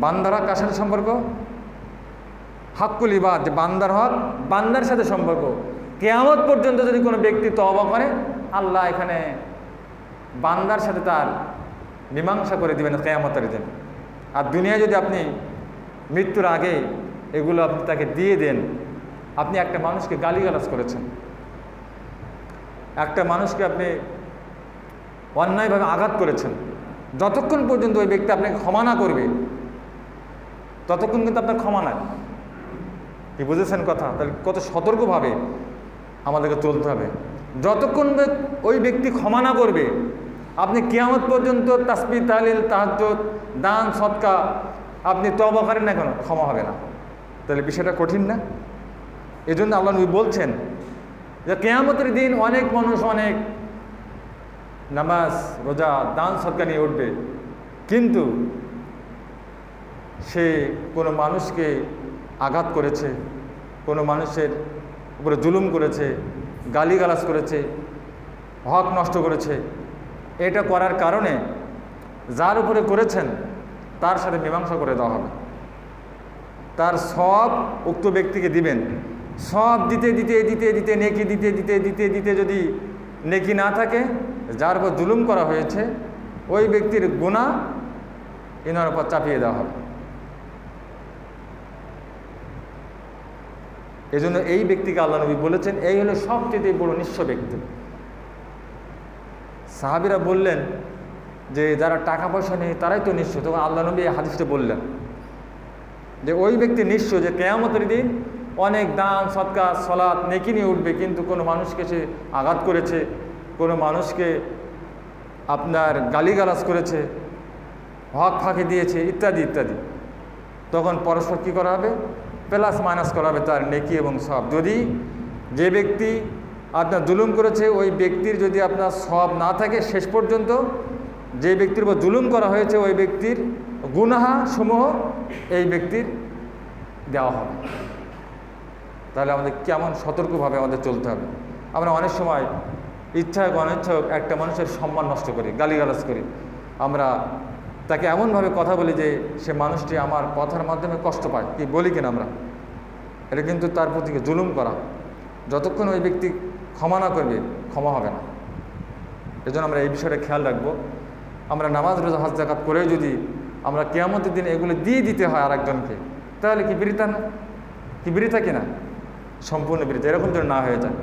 বান্দার হক কার সাথে সম্পর্ক? হকুল ইবাদ, যে বান্দার হক বান্দার সাথে সম্পর্ক। কিয়ামত পর্যন্ত যদি কোনো ব্যক্তি তওবা করে, আল্লাহ এখানে বান্দার সাথে তার মীমাংসা করে দিবেন কিয়ামতের দিন। আর দুনিয়ায় যদি আপনি মৃত্যুর আগে এগুলো আপনি তাকে দিয়ে দেন, আপনি একটা মানুষকে গালিগালাজ করেছেন, একটা মানুষকে আপনি অন্যায়ভাবে আঘাত করেছেন, যতক্ষণ পর্যন্ত ওই ব্যক্তি আপনাকে ক্ষমা না করবে ততক্ষণ কিন্তু আপনার ক্ষমা নাই। কি বুঝেছেন কথা? তাহলে কত সতর্কভাবে আমাদেরকে চলতে হবে। যতক্ষণ ওই ব্যক্তি ক্ষমা না করবে, আপনি কিয়ামত পর্যন্ত তাসবিহ তাহলিল তাহাজ্জুদ দান সদকা আপনি তওবা করেন না কেন, ক্ষমা হবে না। তাহলে বিষয়টা কঠিন না? এই জন্য আল্লাহ নবী বলছেন যে কিয়ামতের দিন অনেক মানুষ অনেক নামাজ রোজা দান সদকা নিয়ে উঠবে, কিন্তু সে কোনো মানুষকে আঘাত করেছে, কোনো মানুষের উপরে জুলুম করেছে, গালিগালাজ করেছে, হক নষ্ট করেছে। এটা করার কারণে যার উপরে করেছেন তার সাথে মীমাংসা করে দেওয়া হবে। তার সব উক্ত ব্যক্তিকে দিবেন। সব দিতে দিতে দিতে দিতে নেকি দিতে দিতে দিতে দিতে যদি নেকি না থাকে, যার উপর জুলুম করা হয়েছে ওই ব্যক্তির গুনাহ এনার উপর চাপিয়ে দেওয়া হবে। এজন্য এই ব্যক্তিকে আল্লাহ নবী বলেছেন এই হলো সবচেয়ে বড় নিঃস্ব ব্যক্তি। সাহাবীরা বললেন যে যারা টাকা পয়সা নেই তারাই তো নিঃস্ব। তখন আল্লাহ নবী এই হাদিসটা বললেন যে ওই ব্যক্তি নিঃস্ব যে কিয়ামতের দিন অনেক দান সদকা সালাত নেকি নিয়ে উঠবে, কিন্তু কোনো মানুষকে সে আঘাত করেছে, কোনো মানুষকে আপনার গালিগালাজ করেছে, হক ফাঁকি দিয়েছে ইত্যাদি ইত্যাদি। তখন পরস্পর কী করা হবে? প্লাস মাইনাস করা হবে তার নেকি এবং সব। যদি যে ব্যক্তি আপনার জুলুম করেছে ওই ব্যক্তির যদি আপনার সব না থাকে, শেষ পর্যন্ত যে ব্যক্তির উপর জুলুম করা হয়েছে ওই ব্যক্তির গুনাহ সমূহ এই ব্যক্তির দেওয়া হবে। তাহলে আমাদের কেমন সতর্কভাবে আমাদের চলতে হবে। আমরা অনেক সময় ইচ্ছা হোক অনিচ্ছা হোক একটা মানুষের সম্মান নষ্ট করি, গালিগালাজ করি, আমরা তাকে এমনভাবে কথা বলি যে সে মানুষটি আমার কথার মাধ্যমে কষ্ট পায়। কি বলি কিনা আমরা? এটা কিন্তু তার প্রতি জুলুম করা। যতক্ষণ ওই ব্যক্তি ক্ষমা না করবে ক্ষমা হবে না। এজন্য আমরা এই বিষয়টা খেয়াল রাখবো। আমরা নামাজ রোজা হজ যাকাত করে যদি আমরা কিয়ামতের দিন এগুলো দিয়ে দিতে হয় আরেকজনকে, তাহলে কি বৃথা না? কি বৃথা কিনা? সম্পূর্ণ বৃথা। এরকম যেন না হয়ে যায়।